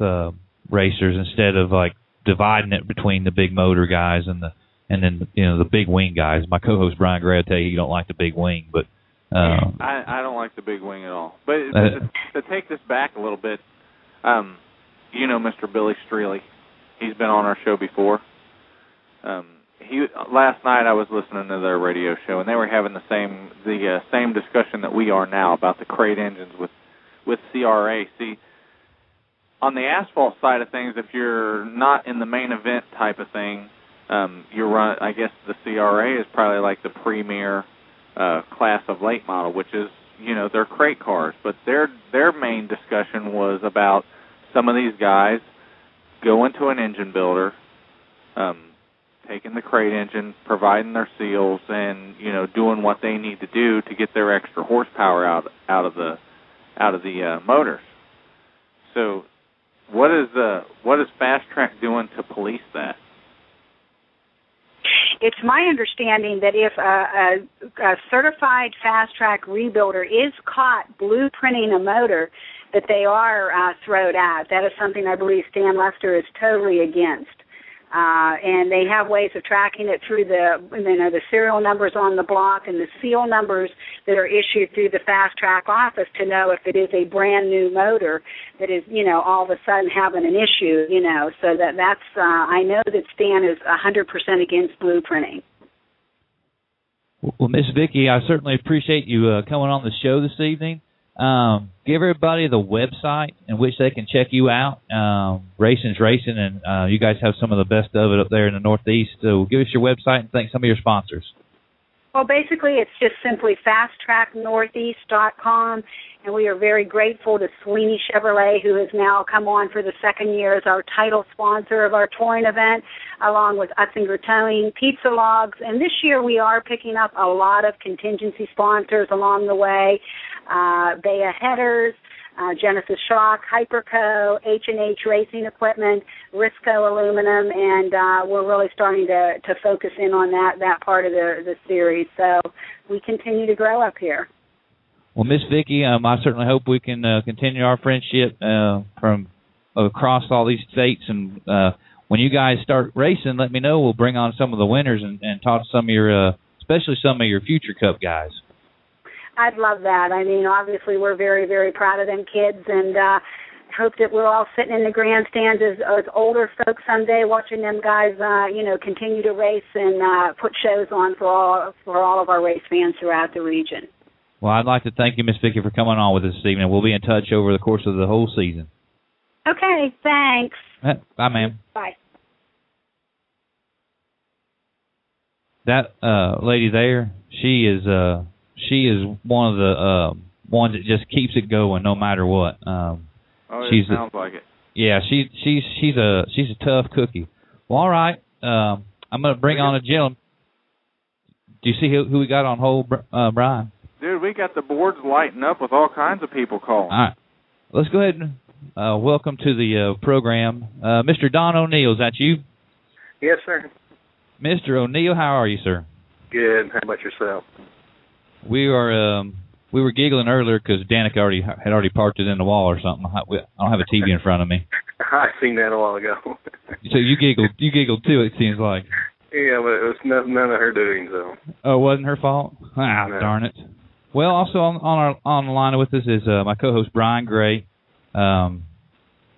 racers instead of like dividing it between the big motor guys and then the big wing guys. My co-host Brian Gray will tell you don't like the big wing, but I don't like the big wing at all. But to take this back a little bit, Mr. Billy Streely, he's been on our show before. Last night I was listening to their radio show, and they were having the same discussion that we are now about the crate engines with CRA. See, on the asphalt side of things, if you're not in the main event type of thing, I guess the CRA is probably like the premier class of late model, which is their crate cars. But their main discussion was about some of these guys going to an engine builder, taking the crate engine, providing their seals, and doing what they need to do to get their extra horsepower out of the motors. So, what is Fast Track doing to police that? It's my understanding that if a certified Fast Track rebuilder is caught blueprinting a motor, that they are thrown out. That is something I believe Stan Lester is totally against. And they have ways of tracking it through the serial numbers on the block and the seal numbers that are issued through the Fast Track office to know if it is a brand new motor that is, all of a sudden having an issue, So that's I know that Stan is 100% against blueprinting. Well, Miss Vicki, I certainly appreciate you coming on the show this evening. Give everybody the website in which they can check you out. Racing's Racing, and you guys have some of the best of it up there in the Northeast. So give us your website and thank some of your sponsors. Well, basically, it's just simply fasttracknortheast.com, and we are very grateful to Sweeney Chevrolet, who has now come on for the second year as our title sponsor of our touring event, along with Utzinger Towing, Pizza Logs, and this year we are picking up a lot of contingency sponsors along the way. Bea Headers, Genesis Shock, Hyperco, H&H Racing Equipment, Risco Aluminum, and we're really starting to focus in on that part of the series. So we continue to grow up here. Well, Miss Vicki, I certainly hope we can continue our friendship from across all these states. And when you guys start racing, let me know. We'll bring on some of the winners and talk to some of your, especially some of your Future Cup guys. I'd love that. I mean, obviously, we're very, very proud of them kids, and hope that we're all sitting in the grandstands as older folks someday, watching them guys, continue to race and put shows on for all of our race fans throughout the region. Well, I'd like to thank you, Miss Vicki, for coming on with us this evening. We'll be in touch over the course of the whole season. Okay, thanks. Bye, ma'am. Bye. That lady there, she is one of the ones that just keeps it going no matter what. It sounds like it. Yeah, she's a tough cookie. Well, all right. I'm going to bring on a gentleman. Do you see who we got on hold, Brian? Dude, we got the boards lighting up with all kinds of people calling. All right. Let's go ahead and welcome to the program. Mr. Don O'Neill, is that you? Yes, sir. Mr. O'Neill, how are you, sir? Good. How about yourself? We were giggling earlier because Danica had already parked it in the wall or something. I don't have a TV in front of me. I seen that a while ago. So you giggled too, it seems like. Yeah, but it was none of her doing, though. Oh, it wasn't her fault? Ah, No. Darn it. Well, also on the line with us is my co-host Brian Gray.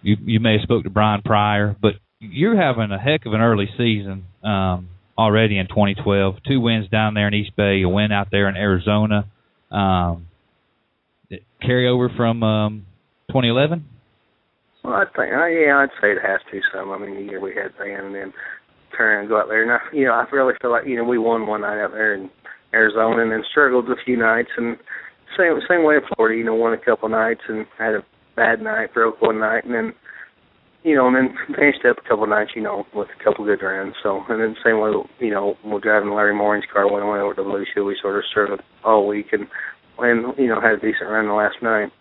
You may have spoke to Brian prior, but you're having a heck of an early season already in 2012. 2 wins down there in East Bay, a win out there in Arizona. Carry over from 2011? Well, I'd say it has to some. I mean, the year we had Van and then turn and go out there. And I really feel like, we won one night out there in Arizona and then struggled a few nights. And same way in Florida, won a couple nights and had a bad night, broke one night, and then, and then finished up a couple nights, with a couple good runs. So, and then same way, we're driving Larry Mooring's car when we went over to Lucia. We sort of struggled all week and had a decent run the last night.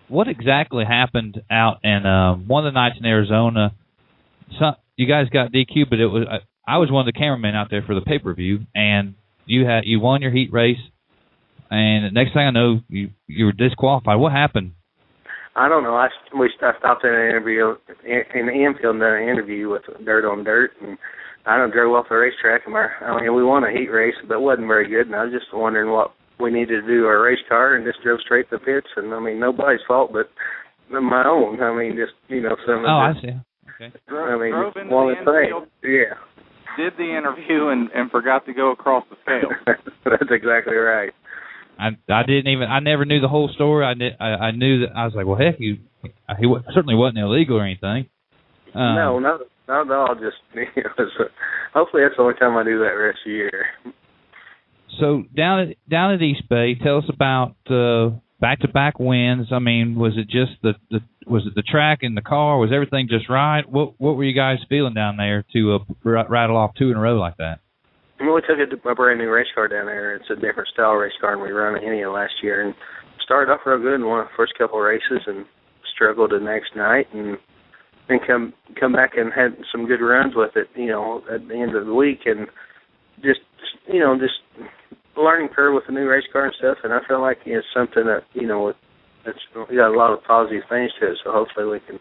What exactly happened out in one of the nights in Arizona? You guys got DQ, but it was I was one of the cameramen out there for the pay-per-view, and you won your heat race, and the next thing I know, you were disqualified. What happened? I don't know. I stopped in an interview in the infield and done an interview with Dirt on Dirt, and I drove off the racetrack, and we won a heat race, but it wasn't very good, and I was just wondering what we needed to do our race car, and just drove straight to the pits, and nobody's fault but my own. Some of I see. Okay. Drove into the infield, yeah. Did the interview and forgot to go across the scale. That's exactly right. I never knew the whole story. I knew that I was like, well, heck, he certainly wasn't illegal or anything. No, not at all. Just hopefully that's the only time I do that rest of the year. So down at East Bay, tell us about back-to-back wins. I mean, was it just the track and the car? Was everything just right? What were you guys feeling down there to rattle off 2 in a row like that? Well, we took a brand new race car down there. It's a different style race car than we run any of last year, and started off real good and won the first couple of races, and struggled the next night, and then come back and had some good runs with it. At the end of the week, and just learning curve with the new race car and stuff, and I feel like it's something that, it's got a lot of positive things to it, so hopefully we can,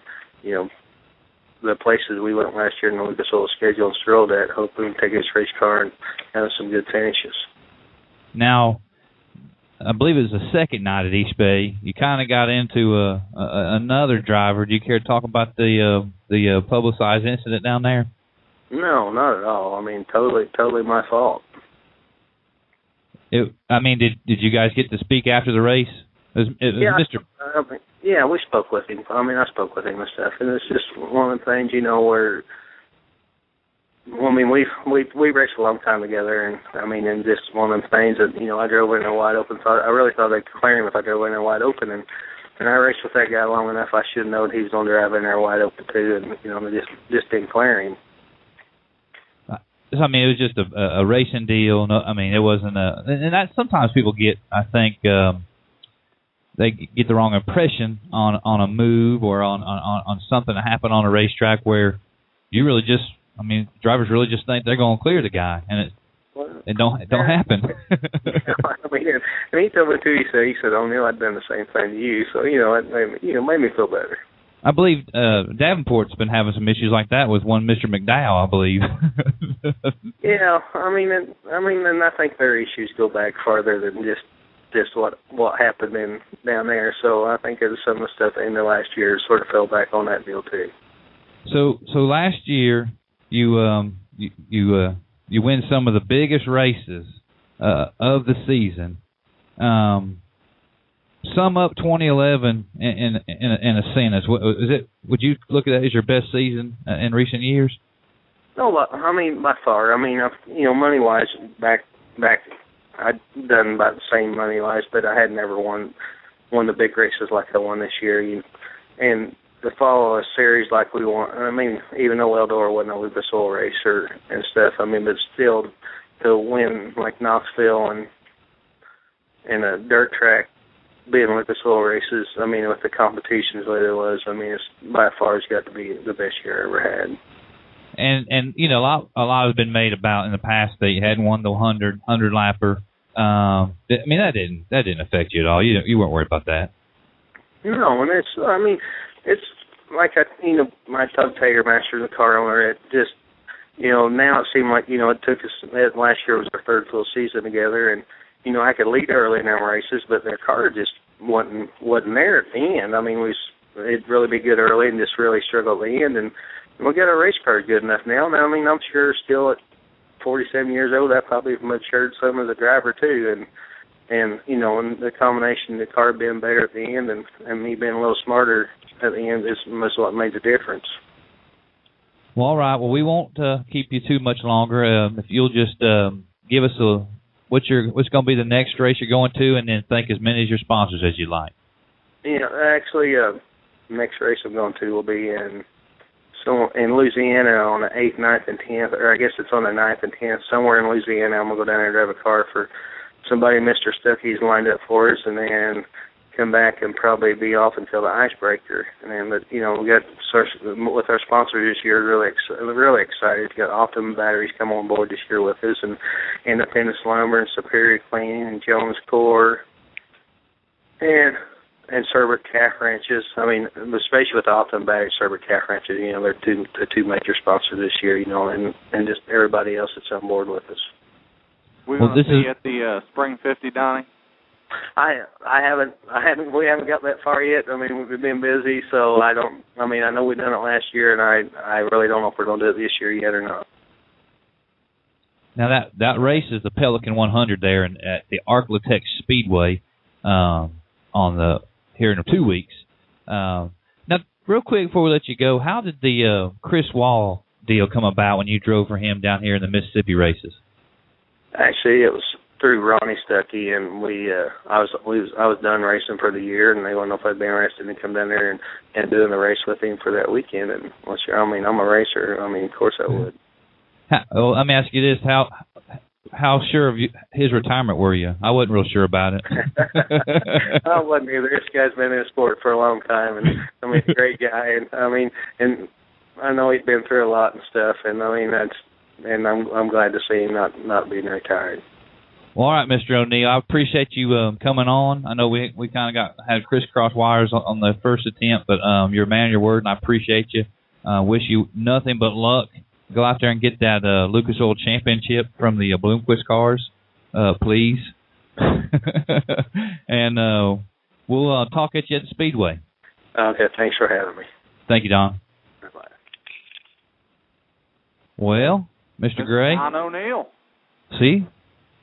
the places we went last year and the Lucas Oil schedule and strolled at, hopefully we can take this race car and have some good finishes. Now, I believe it was the second night at East Bay, you kind of got into another driver. Do you care to talk about the publicized incident down there? No, not at all. I mean, totally my fault. Did you guys get to speak after the race? Mr. Yeah, we spoke with him. I spoke with him and stuff, and it's just one of the things, where, we raced a long time together, and just one of the things that, I drove in there wide open. I really thought they'd clear him if I drove in there wide open, and I raced with that guy long enough. I should have known he was going to drive in there wide open too, and just didn't clear him. It was just a racing deal. No, it wasn't and that sometimes people get, I think, they get the wrong impression on a move or on something that happened on a racetrack where you really just, drivers really just think they're going to clear the guy, and it don't happen. And he told me too. He said, "O'Neill, I'd done the same thing to you." So it made me feel better. I believe Davenport's been having some issues like that with one Mr. McDowell, I believe. Yeah, and I think their issues go back farther than just what happened down there. So I think it was some of the stuff in the last year sort of fell back on that deal too. So last year you win some of the biggest races of the season. Sum up 2011 in a sentence. Would you look at that as your best season in recent years? No, by far. Money wise, back I'd done about the same money wise, but I had never won the big races like I won this year. And to follow a series like we won, even though Eldora wasn't a Lucas Oil race and stuff, but still to win like Knoxville and a dirt track, being Lucas Oil races, with the competitions that it was, it's by far it's got to be the best year I ever had. And a lot has been made about in the past that you hadn't won the 100 lapper. That didn't affect you at all. You weren't worried about that. No, and it's like my tug tater master, the car owner. It just now it seemed like, it took us, last year was our third full season together, and, I could lead early in our races, but their car just wasn't there at the end. I mean, it'd really be good early and just really struggle at the end, and we got our race car good enough now. Now, I mean, I'm sure still at 47 years old, I probably matured some as a driver too, and and the combination of the car being better at the end and me being a little smarter at the end is most what made the difference. Well, all right. Well, we won't keep you too much longer. If you'll just give us what's going to be the next race you're going to, and then thank as many of your sponsors as you like. Yeah, actually, next race I'm going to will be in Louisiana on the 8th, 9th, and 10th, or I guess it's on the 9th and 10th, somewhere in Louisiana. I'm going to go down there and drive a car for somebody Mr. Stuckey's lined up for us, and then come back and probably be off until the icebreaker. And then, we got with our sponsors this year, really excited. We got Optimum Batteries come on board this year with us, and Independence Lumber and Superior Cleaning and Jones Core and Cerberus Calf Ranches. I mean, especially with the Optimum Batteries, Cerberus Calf Ranches, they're the two major sponsors this year, and just everybody else that's on board with us. We're going to see you at the Spring 50, Donnie? We haven't got that far yet. I mean, we've been busy, so I know we done it last year, and I really don't know if we're going to do it this year yet or not. Now that race is the Pelican 100 there at the Arklatex Speedway here in 2 weeks. Now, real quick before we let you go, how did the Chris Wall deal come about when you drove for him down here in the Mississippi races? Actually, it was through Ronnie Stuckey, and I was done racing for the year, and they wanted to know if I'd be interested in come down there and doing the race with him for that weekend. And I'm a racer. I mean, of course I would. Well, let me ask you this: how sure of his retirement were you? I wasn't real sure about it. I wasn't either. This guy's been in the sport for a long time, and he's a great guy, and I know he's been through a lot and stuff, and I'm glad to see him not being retired. Well, all right, Mr. O'Neill, I appreciate you coming on. I know we kind of had crisscross wires on the first attempt, but you're a man of your word, and I appreciate you. Wish you nothing but luck. Go out there and get that Lucas Oil Championship from the Bloomquist cars, please. And we'll talk at you at the Speedway. Okay, thanks for having me. Thank you, Don. Bye. Well, Mr. Gray. Don O'Neill. See,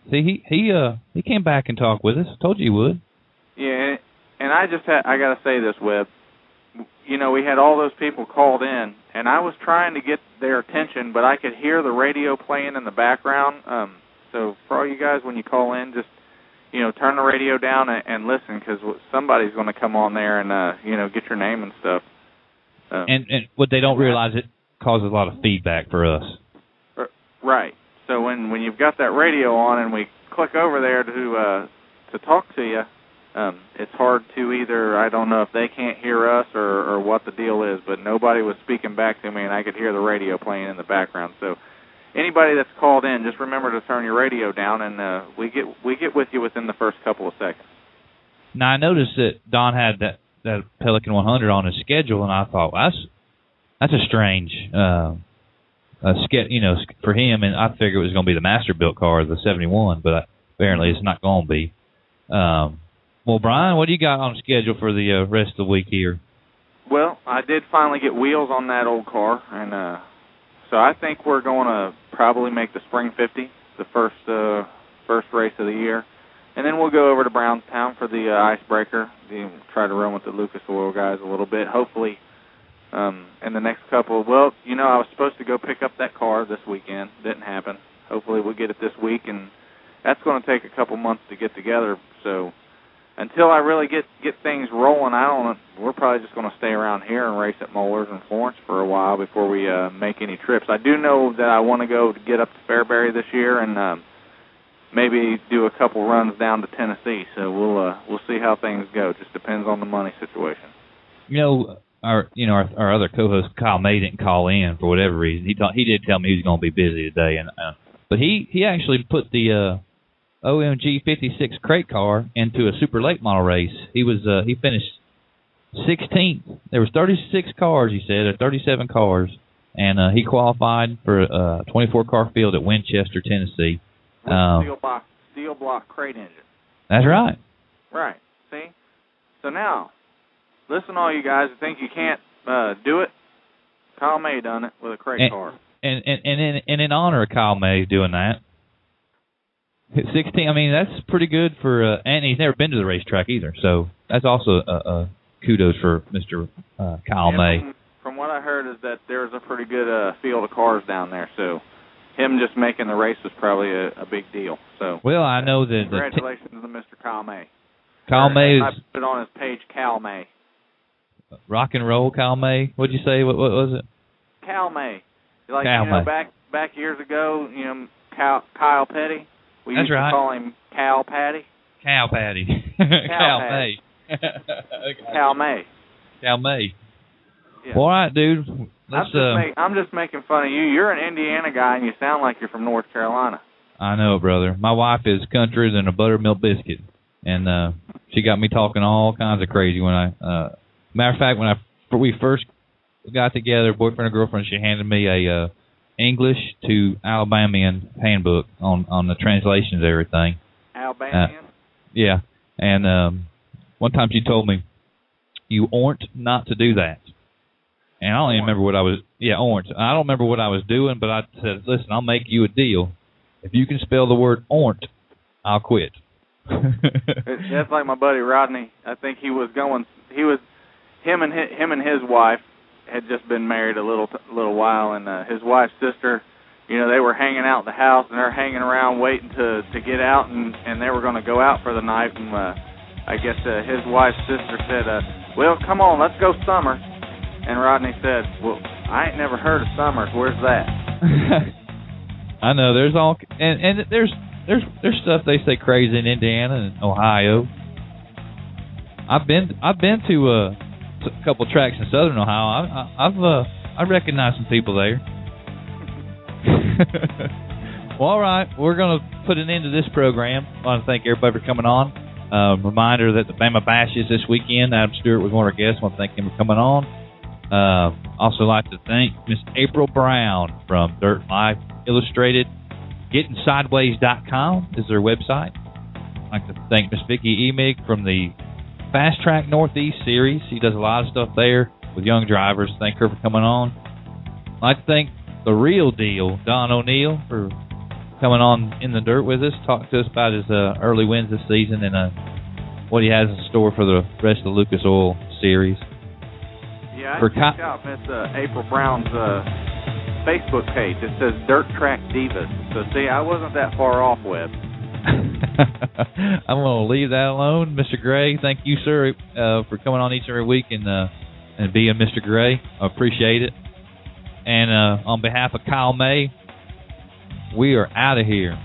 he came back and talked with us. Told you he would. Yeah, and I got to say this, Webb. We had all those people called in, and I was trying to get their attention, but I could hear the radio playing in the background. So for all you guys, when you call in, just turn the radio down and listen, because somebody's going to come on there and get your name and stuff. And what they don't realize, it causes a lot of feedback for us. Right. So when you've got that radio on and we click over there to talk to you, it's hard to either, I don't know if they can't hear us or what the deal is, but nobody was speaking back to me, and I could hear the radio playing in the background. So anybody that's called in, just remember to turn your radio down, and we get with you within the first couple of seconds. Now, I noticed that Don had that Pelican 100 on his schedule, and I thought, well, that's a strange for him, and I figured it was going to be the master-built car, the 71, but apparently it's not going to be. Well, Brian, what do you got on schedule for the rest of the week here? Well, I did finally get wheels on that old car, and so I think we're going to probably make the Spring 50, the first race of the year, and then we'll go over to Brownstown for the icebreaker, try to run with the Lucas Oil guys a little bit, hopefully. In the next couple, I was supposed to go pick up that car this weekend. Didn't happen. Hopefully we'll get it this week, and that's going to take a couple months to get together. So until I really get things rolling, we're probably just going to stay around here and race at Moeller's and Florence for a while before we make any trips. I do know that I want to go to get up to Fairbury this year and maybe do a couple runs down to Tennessee. So we'll see how things go. Just depends on the money situation. Our other co-host Kyle May didn't call in for whatever reason. He did tell me he was going to be busy today, but he actually put the OMG 56 crate car into a super late model race. He finished 16th. There was 36 cars, he said, or 37 cars, and he qualified for a 24-car field at Winchester, Tennessee. Steel block crate engine. That's right. Right. See? So now, listen, all you guys who think you can't do it. Kyle May done it with a crate car. And in honor of Kyle May doing that, 16. I mean, that's pretty good for. And he's never been to the racetrack either, so that's also kudos for Mr. Kyle May. From what I heard is that there's a pretty good field of cars down there, so him just making the race was probably a big deal. So well, I know that. Congratulations to Mr. Kyle May. Kyle May I put it on his page, Cal May. Rock and roll, Cal May. What'd you say? What was it? Cal May. Like Cal May. Back years ago, Kyle Petty. We used to call him Cal Patty. Cal Patty. Cal May. Cal May. Cal May. Yeah. All right, dude. I'm just making fun of you. You're an Indiana guy, and you sound like you're from North Carolina. I know, brother. My wife is countrier than a buttermilk biscuit, and she got me talking all kinds of crazy when I. Matter of fact, when we first got together, boyfriend and girlfriend, she handed me a English to Alabamian handbook on the translations of everything. Alabamian? Yeah. And one time she told me, you oughtn't not to do that. And I don't even remember what I was... Yeah, oughtn't. I don't remember what I was doing, but I said, listen, I'll make you a deal. If you can spell the word oughtn't, I'll quit. That's like my buddy Rodney. I think him and his wife had just been married a little while, and his wife's sister, they were hanging out in the house, and they're hanging around waiting to get out, and they were going to go out for the night, and I guess his wife's sister said, well, come on, let's go Summer. And Rodney said, well, I ain't never heard of Summers. Where's that? I know, there's all, and there's stuff they say crazy in Indiana and Ohio. I've been to a couple tracks in southern Ohio. I recognize some people there. Well, all right, we're going to put an end to this program. I want to thank everybody for coming on. Reminder that the Bama Bash is this weekend. Adam Stewart was one of our guests. I want to thank him for coming on. Also like to thank Miss April Brown from Dirt Life Illustrated. GettingSideways.com is their website. I'd like to thank Miss Vicki Emig from the Fast Track Northeast series. She does a lot of stuff there with young drivers. Thank her for coming on. I'd like to thank the real deal, Don O'Neill, for coming on In the Dirt with us, talking to us about his early wins this season and what he has in store for the rest of the Lucas Oil series. Yeah, I checked out Miss April Brown's Facebook page. It says Dirt Track Divas. So, see, I wasn't that far off, Webb. I'm going to leave that alone. Mr. Gray, thank you, sir, for coming on each and every week and being Mr. Gray. I appreciate it. And on behalf of Kyle May, we are out of here.